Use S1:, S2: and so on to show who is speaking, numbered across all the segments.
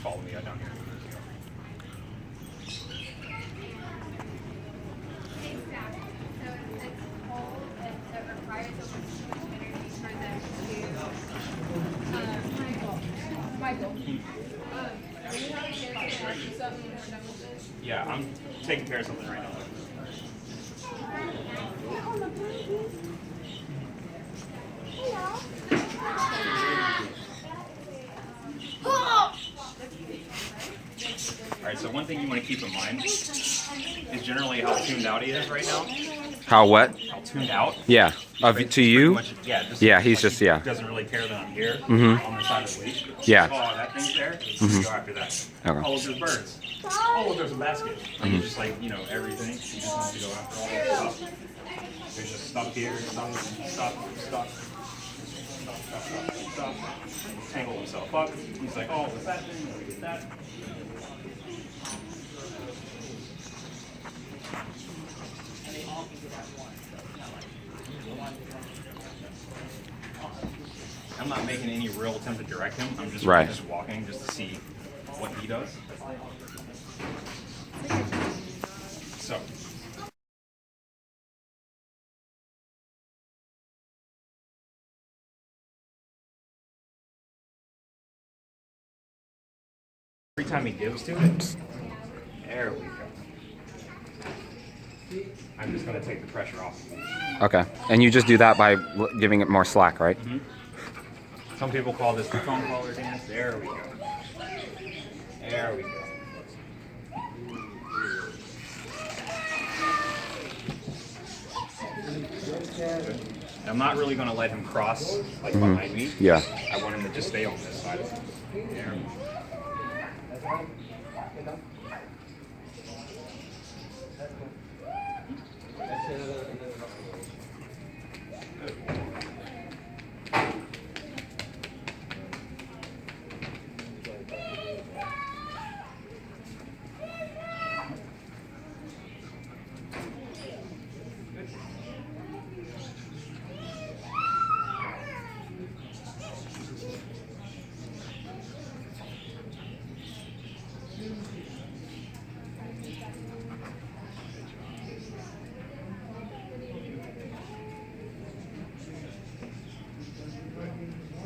S1: follow me down here. Yeah, I'm taking care of something right now. Alright, so one thing you want to keep in mind is generally how tuned out he is right now.
S2: How what?
S1: How tuned out.
S2: Yeah. To you?
S1: Much,
S2: yeah, he's just,
S1: he doesn't really care that I'm here on the side of the leash.
S2: Yeah.
S1: Oh, that thing's there. Go after that.
S2: Okay.
S1: Oh, look, there's birds. Oh, look, there's a basket. And he's just like, you know, everything. He just wants to go after all that stuff. There's just stuff here, stop. Tangle himself up. He's like, oh, what's that thing? Let me get that. I'm not making any real attempt to direct him. I'm just walking just to see what he does. So. Every time he gives to it, there we go. I'm just going to take the pressure off.
S2: Okay. And you just do that by giving it more slack, right?
S1: Mm-hmm. Some people call this the phone collar dance. There we go. There we go. And I'm not really going to let him cross like behind me.
S2: Yeah.
S1: I want him to just stay on this side. There.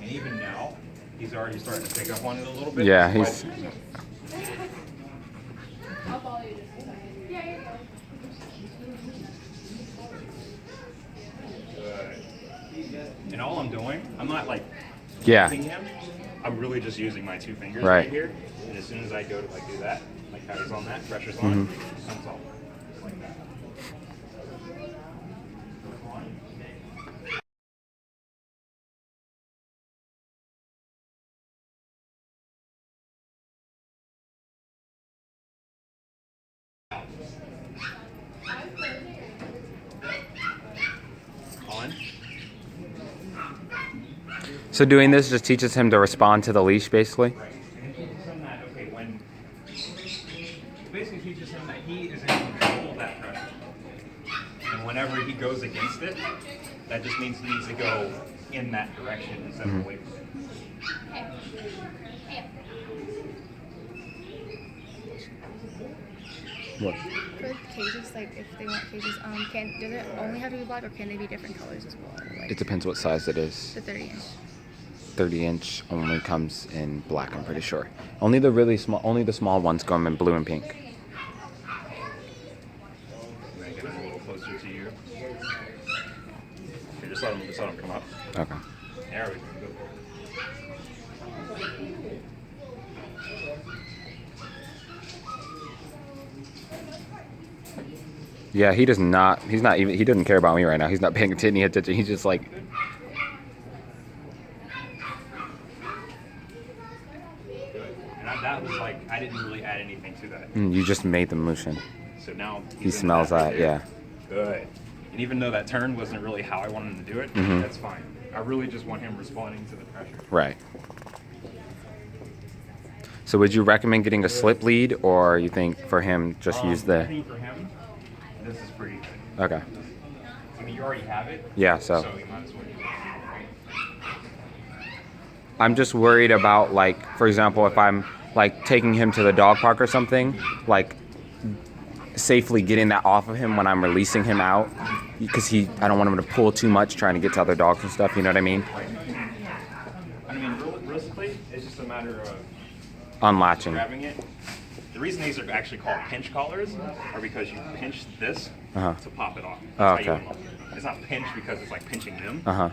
S1: And even now, he's already starting to pick up on it a little bit.
S2: Yeah, he's...
S1: And all I'm doing, I'm not like
S2: Yeah.
S1: him. I'm really just using my two fingers right here. And as soon as I go to like do that, like how he's on that, pressure's on, it comes off. Just like that. On.
S2: So doing this just teaches him to respond to the leash, basically?
S1: Right. And it teaches him that, okay, when... Basically teaches him that he is in control of that pressure. And whenever he goes against it, that just means he needs to go in that direction instead of away from it.
S2: What?
S3: For cages, like if they want cages, does it only have to be black or can they be different colors as well? Like
S2: It depends what size it is.
S3: the 30-inch.
S2: 30-inch only comes in black, I'm pretty sure. Only the really small, only the small ones come in blue and pink.
S1: Make it a little closer to you. Okay, just let him come up.
S2: Okay.
S1: There we go.
S2: Yeah, he doesn't care about me right now. He's not paying any attention. He's just like...
S1: Good. And that was like, I didn't really add anything to that.
S2: You just made the motion.
S1: So now
S2: He smells that, yeah.
S1: Good. And even though that turn wasn't really how I wanted him to do it, that's fine. I really just want him responding to the pressure.
S2: Right. So would you recommend getting a slip lead, or you think for him just use
S1: I
S2: the...
S1: think for him, this is pretty good.
S2: Okay.
S1: I mean, you already have it.
S2: Yeah, so
S1: you might as well use it.
S2: I'm just worried about, like, for example, if I'm like taking him to the dog park or something, like safely getting that off of him when I'm releasing him out, because I don't want him to pull too much trying to get to other dogs and stuff. You know what I mean?
S1: I mean, realistically, it's just a matter of
S2: Unlatching.
S1: grabbing it. The reason these are actually called pinch collars are because you pinch this to pop it off.
S2: Oh,
S1: That's how you
S2: okay.
S1: unlock it. It's not pinch because it's like pinching them,
S2: Uh-huh.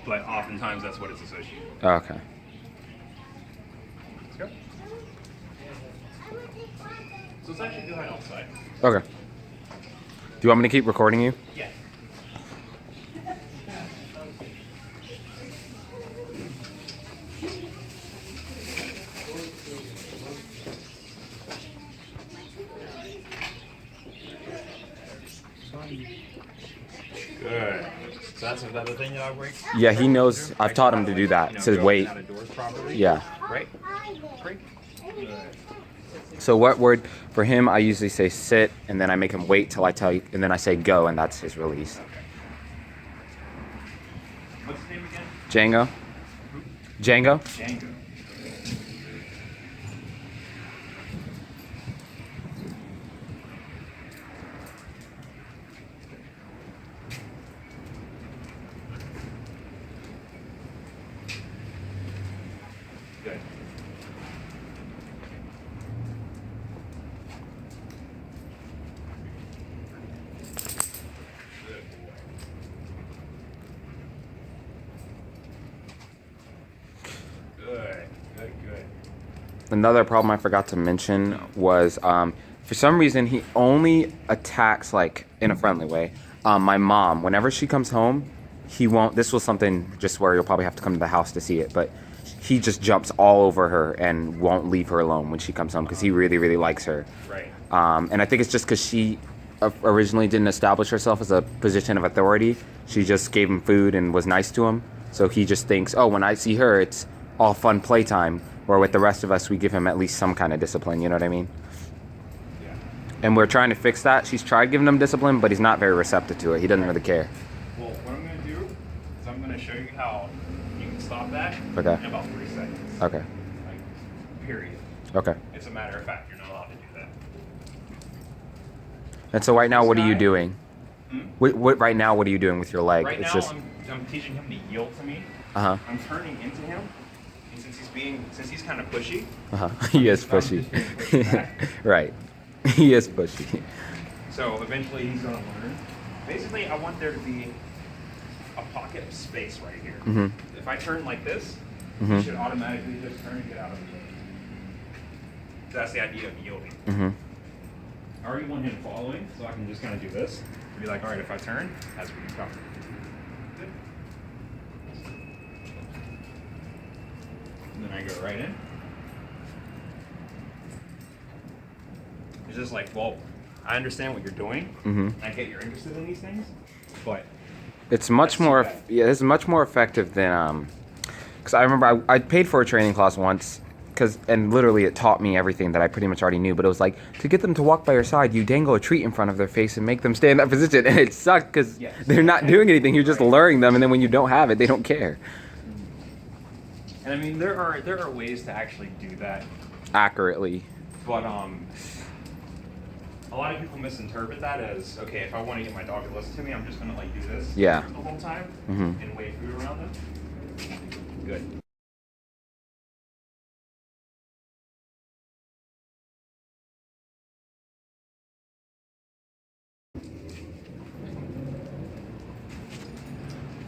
S1: but oftentimes that's what it's associated with.
S2: Oh, okay.
S1: Let's go. So let's actually go ahead outside.
S2: Okay. Do you want me to keep recording you?
S1: Yeah. Good. So that's another thing that I break.
S2: Yeah, he knows. I've taught him to do that. It says wait. Yeah.
S1: Right? Break. Good.
S2: So what word for him? I usually say sit, and then I make him wait till I tell you, and then I say go, and that's his release.
S1: What's his name again?
S2: Django. Django.
S1: Django. Good. Good.
S2: Another problem I forgot to mention was for some reason he only attacks like in a friendly way. My mom, whenever she comes home, he won't. This was something just where you'll probably have to come to the house to see it, but he just jumps all over her and won't leave her alone when she comes home because he really, really likes her.
S1: Right.
S2: And I think it's just because she originally didn't establish herself as a position of authority. She just gave him food and was nice to him. So he just thinks, oh, when I see her, it's all fun playtime. Where with the rest of us, we give him at least some kind of discipline. You know what I mean?
S1: Yeah.
S2: And we're trying to fix that. She's tried giving him discipline, but he's not very receptive to it. He doesn't really care.
S1: Well, what I'm going to do is I'm going to show you how you can stop that
S2: Okay.
S1: in about 3 seconds.
S2: Okay.
S1: Like, period.
S2: Okay.
S1: It's a matter of fact. You're not allowed to do that.
S2: And so right now, what are you
S1: guy-
S2: doing? What right now? What are you doing with your leg?
S1: Right
S2: It's
S1: now,
S2: just.
S1: I'm teaching him to yield to me.
S2: Uh-huh.
S1: I'm turning into him. And since he's kind of pushy.
S2: Uh-huh. He is
S1: I'm just
S2: pushy.
S1: being pushed back.
S2: Right. He is pushy.
S1: So eventually he's going to learn. Basically, I want there to be a pocket of space right here.
S2: Mhm.
S1: If I turn like this,
S2: Mhm.
S1: you should automatically just turn and get out of it. So that's the idea of yielding.
S2: Mm-hmm.
S1: I already want him following, so I can just kind of do this. And be like, all right, if I turn, that's where you come. Good. And then I go right in. It's just like, well, I understand what you're doing.
S2: Mm-hmm.
S1: I get you're interested in these things, but
S2: It's much
S1: That's
S2: more.
S1: too bad.
S2: Yeah, it's much more effective than because I remember I paid for a training class once. And literally it taught me everything that I pretty much already knew, but it was like, to get them to walk by your side, you dangle a treat in front of their face and make them stay in that position. And it sucked because
S1: Yes.
S2: they're not doing anything. You're just luring them, and then when you don't have it, they don't care.
S1: and I mean there are ways to actually do that,
S2: Accurately.
S1: but a lot of people misinterpret that as, okay, if I want to get my dog to listen to me, I'm just gonna like do this
S2: Yeah.
S1: the whole time
S2: Mhm.
S1: and wave food around them. Good.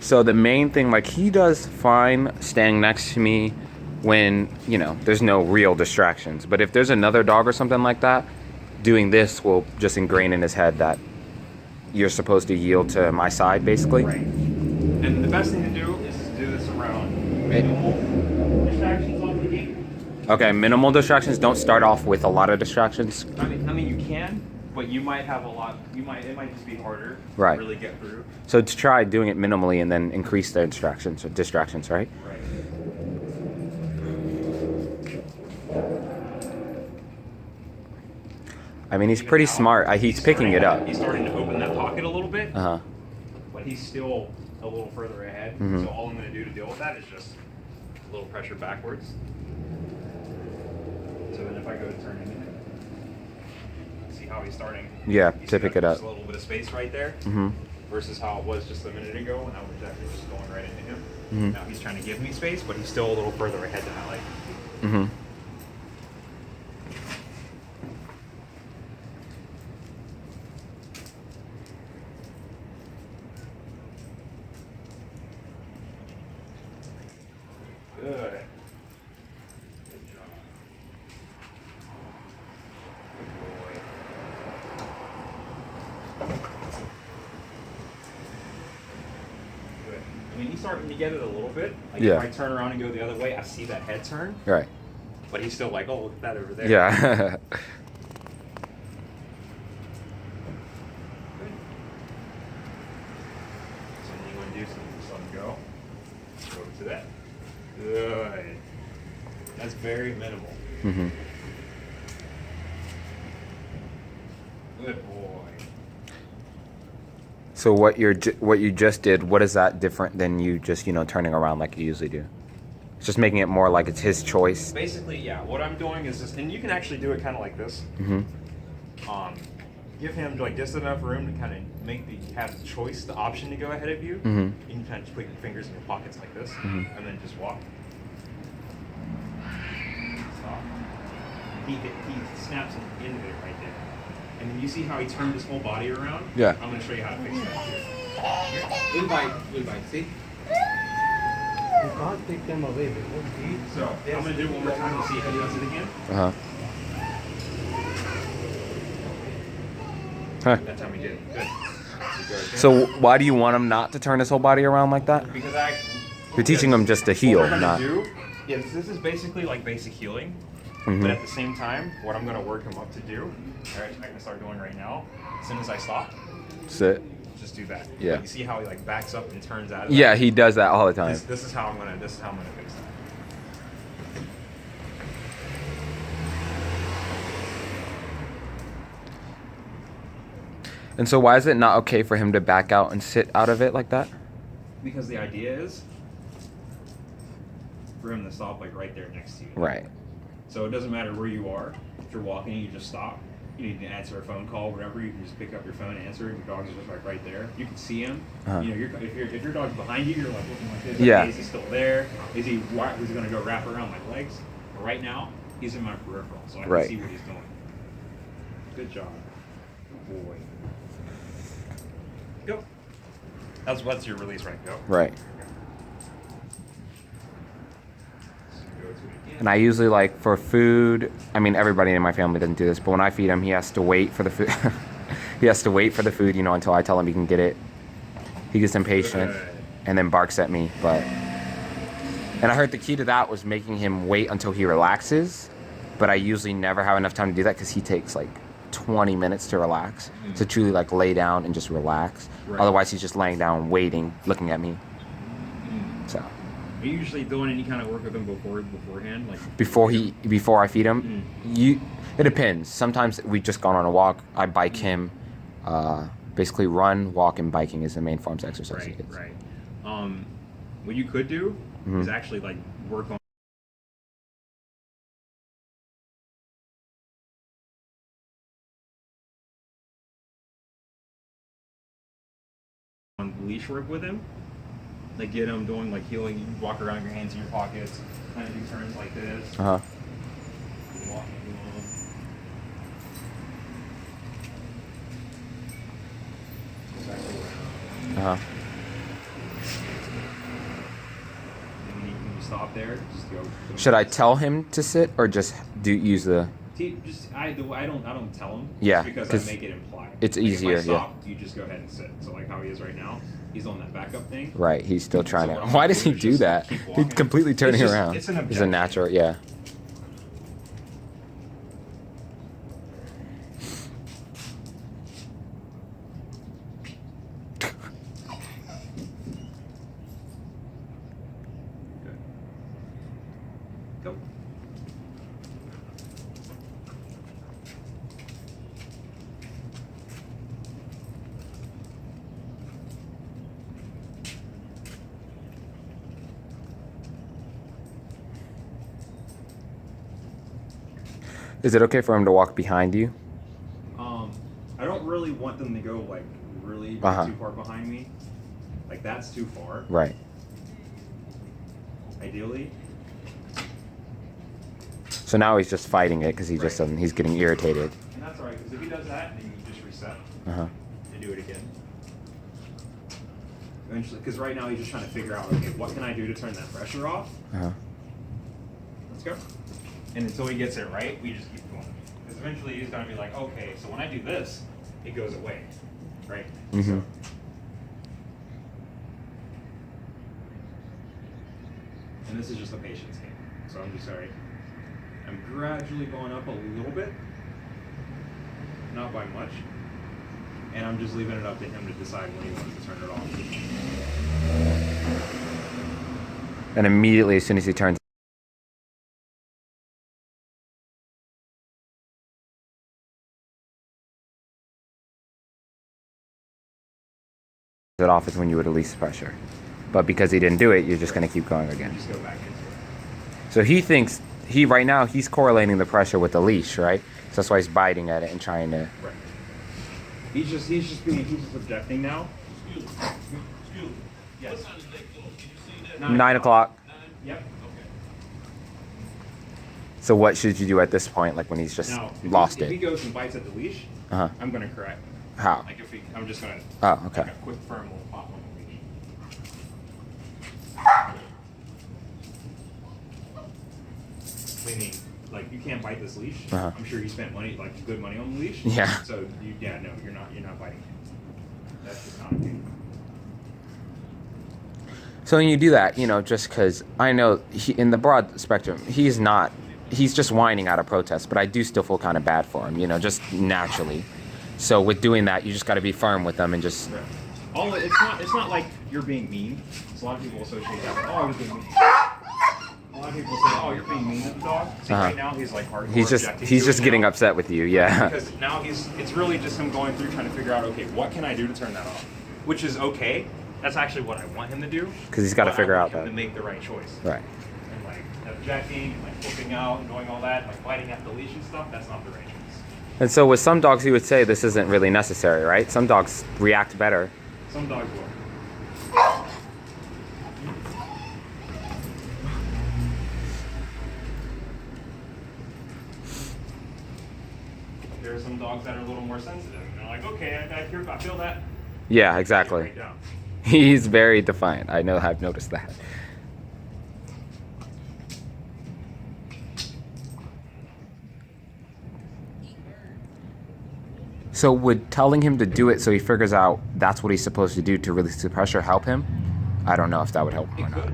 S2: So the main thing, like, he does fine staying next to me when, there's no real distractions. But if there's another dog or something like that, doing this will just ingrain in his head that you're supposed to yield to my side, basically.
S1: Right. And the best thing to do is to do this around minimal distractions off the gate.
S2: Okay, minimal distractions. Don't start off with a lot of distractions.
S1: I mean you can, but you might have a lot. It might just be harder
S2: Right.
S1: to really get through.
S2: So to try doing it minimally and then increase the distractions, right?
S1: Right.
S2: I mean, he's pretty smart. He's picking it up.
S1: He's starting to open that pocket a little bit,
S2: Uh-huh.
S1: but he's still a little further ahead.
S2: Mhm.
S1: So all I'm going to do to deal with that is just a little pressure backwards. So So then if I go to turn him in, see how he's starting?
S2: Yeah,
S1: You
S2: to
S1: see
S2: pick
S1: that
S2: it up.
S1: there's a little bit of space right there. Versus how it was just a minute ago when I was actually just going right into him. Now he's trying to give me space, but he's still a little further ahead than I like him to be. Good. Good job. Good boy. Good. I mean, he's starting to get it a little bit. Like
S2: Yeah.
S1: if I turn around and go the other way, I see that head turn.
S2: Right.
S1: But he's still like, oh, look at that over there.
S2: Yeah.
S1: Good. So then you want to do something, just let him go. Go to that. Good. That's very minimal. Good boy.
S2: So what you just did, what is that different than you just, turning around like you usually do? It's just making it more like it's his choice.
S1: Basically, yeah. What I'm doing is this, and you can actually do it kind of like this. Give him like just enough room to kind of have the choice, the option to go ahead of you. You can kind of just put your fingers in your pockets like this, and then just walk. Stop. He snaps into it right there. And then you see how he turned his whole body around?
S2: Yeah.
S1: I'm going to show you how to fix that too.
S4: We'll bite, see? You can't take them away, they won't eat.
S1: So, I'm going to do it one more time to see if he does it again.
S2: Huh.
S1: That's how we did it. Good.
S2: So why do you want him not to turn his whole body around like that?
S1: Because
S2: You're teaching him just to heal,
S1: what we're
S2: not.
S1: gonna do, yes, this is basically like basic healing. But at the same time, what I'm going to work him up to do, I can start doing right now, as soon as I stop,
S2: Sit.
S1: just do that.
S2: Yeah.
S1: But you see how he like backs up and turns out of
S2: Yeah,
S1: that?
S2: he does that all the time.
S1: This is how I'm gonna fix that.
S2: And so why is it not okay for him to back out and sit out of it like that?
S1: Because the idea is for him to stop like right there next to you.
S2: Right.
S1: So it doesn't matter where you are. If you're walking, you just stop. You need to answer a phone call, whatever. You can just pick up your phone, answer it. Your dog's just like right there. You can see him. You know, if your dog's behind you, you're like looking like this.
S2: Yeah.
S1: Okay, is he still there? Is he going to go wrap around my legs? But right now, he's in my peripheral, so I can see what he's doing. Good job, good boy. Go. That's your release, right? Go.
S2: Right.
S1: Go to it again.
S2: And I usually like for food. I mean, everybody in my family doesn't do this, but when I feed him, he has to wait for the food. He has to wait for the food, until I tell him he can get it. He gets impatient and then barks at me. And I heard the key to that was making him wait until he relaxes. But I usually never have enough time to do that because he takes like 20 minutes to relax, to truly like lay down and just relax.
S1: Right.
S2: Otherwise, he's just laying down, waiting, looking at me. So.
S1: Are you usually doing any kind of work with him beforehand, like
S2: Before I feed him, it depends. Sometimes we've just gone on a walk. I bike him. Basically, run, walk, and biking is the main forms of exercise.
S1: Right. What you could do is actually like work on leash work with him. Like get him doing like healing. You walk around your hands in your pockets, kind of do turns like this. Walk along. Go back around. And when you stop there, just go.
S2: Should I tell him to sit or just use the?
S1: I don't tell him.
S2: Yeah,
S1: Just because
S2: 'cause
S1: I make it imply.
S2: it's
S1: Like,
S2: easier,
S1: If I stop, you just go ahead and sit. So like how he is right now, he's on that backup thing.
S2: Right, he's still trying
S1: So
S2: to.
S1: what I'm
S2: Why
S1: gonna
S2: does he
S1: is
S2: do
S1: just
S2: that?
S1: keep
S2: He's
S1: walking.
S2: completely turning
S1: It's just-
S2: around.
S1: It's an
S2: It's a
S1: objection.
S2: natural, yeah.
S1: Good. Go.
S2: Is it okay for him to walk behind you?
S1: I don't really want them to go like really too far behind me. Like that's too far.
S2: Right.
S1: Ideally.
S2: So now he's just fighting it because he just doesn't. He's getting irritated.
S1: And that's alright, because if he does that, then you just reset and do it again. Eventually, because right now he's just trying to figure out, okay, what can I do to turn that pressure off? Let's go. And until he gets it right, we just keep going. Because eventually he's going to be like, okay, so when I do this, it goes away, right? So, and this is just a patience game. So I'm just sorry. I'm gradually going up a little bit, not by much, and I'm just leaving it up to him to decide when he wants to turn it off.
S2: And immediately, as soon as he turns it off is when you would release pressure. But because he didn't do it, you're just going to keep going again.
S1: Just go back into it.
S2: So he thinks, right now, he's correlating the pressure with the leash, right? So that's why he's biting at it and trying to...
S1: Right. He's just objecting now. Excuse me. Yes.
S2: 9 o'clock.
S1: Yep.
S2: So what should you do at this point, like when he's just
S1: Now,
S2: lost
S1: if he
S2: it?
S1: goes and bites at the leash, I'm going to correct.
S2: How?
S1: Like I'm just going to...
S2: Oh, okay.
S1: Like a quick firm little pop on the leash. Meaning, like, you can't bite this leash. I'm sure you spent money, like good money on the leash.
S2: Yeah.
S1: So no, you're not biting. That's just not a thing.
S2: So when you do that, just because I know in the broad spectrum, he's just whining out of protest, but I do still feel kind of bad for him, just naturally. So with doing that, you just got to be firm with them and just...
S1: Right. It's not like you're being mean. So a lot of people associate that with, oh, I was being mean. A lot of people say, oh, you're being mean to the dog. See, right now he's like hardcore.
S2: He's just getting upset with you, yeah.
S1: Because now it's really just him going through trying to figure out, okay, what can I do to turn that off? Which is okay. That's actually what I want him to do.
S2: Because he's got to figure out that.
S1: To make the right choice.
S2: Right.
S1: And like objecting, and like flipping out, and doing all that, like biting at the leash and stuff, that's not the right choice.
S2: And so with some dogs, you would say this isn't really necessary, right? Some dogs react better.
S1: Some dogs will. There are some dogs that are a little more sensitive. They're like, okay, I feel that.
S2: Yeah, exactly.
S1: Right down.
S2: He's very defiant. I've noticed that. So would telling him to do it so he figures out that's what he's supposed to do to release the pressure help him? I don't know if that would help him or not.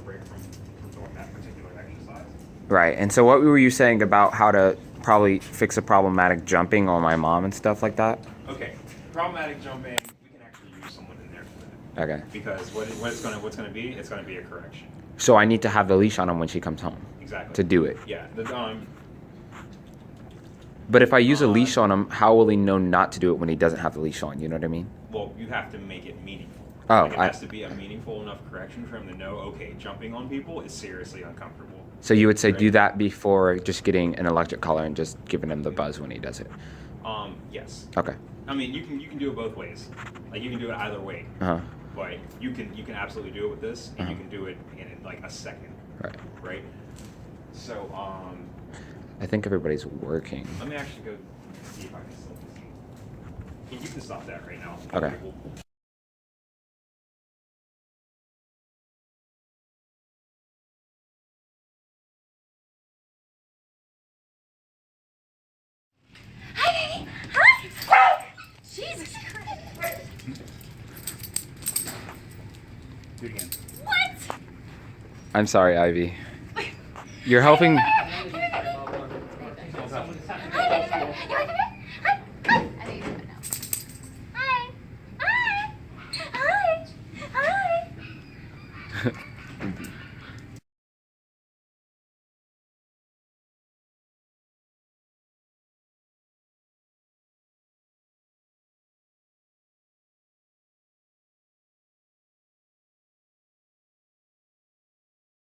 S1: Break from doing that particular exercise.
S2: Right. And so what were you saying about how to probably fix a problematic jumping on my mom and stuff like that?
S1: Okay. Problematic jumping, we can actually use someone in there for that.
S2: Okay.
S1: Because what's going to be? It's going to be a correction.
S2: So I need to have the leash on him when she comes home.
S1: Exactly.
S2: To do it.
S1: Yeah.
S2: But if I use a leash on him, how will he know not to do it when he doesn't have the leash on? You know what I mean?
S1: Well, you have to make it meaningful.
S2: Oh,
S1: like it has to be a meaningful enough correction for him to know, okay, jumping on people is seriously uncomfortable.
S2: So you would say do that before just getting an electric collar and just giving him the buzz when he does it?
S1: Yes.
S2: Okay.
S1: I mean, you can do it both ways. Like you can do it either way. But you can absolutely do it with this, and you can do it in like a second.
S2: Right.
S1: Right. So
S2: I think everybody's working.
S1: let me actually go see if I can still see. You can stop that right now.
S2: Okay.
S3: Hi, baby. Hi. Jesus Christ.
S1: Do it again.
S3: What?
S2: I'm sorry, Ivy. You're helping.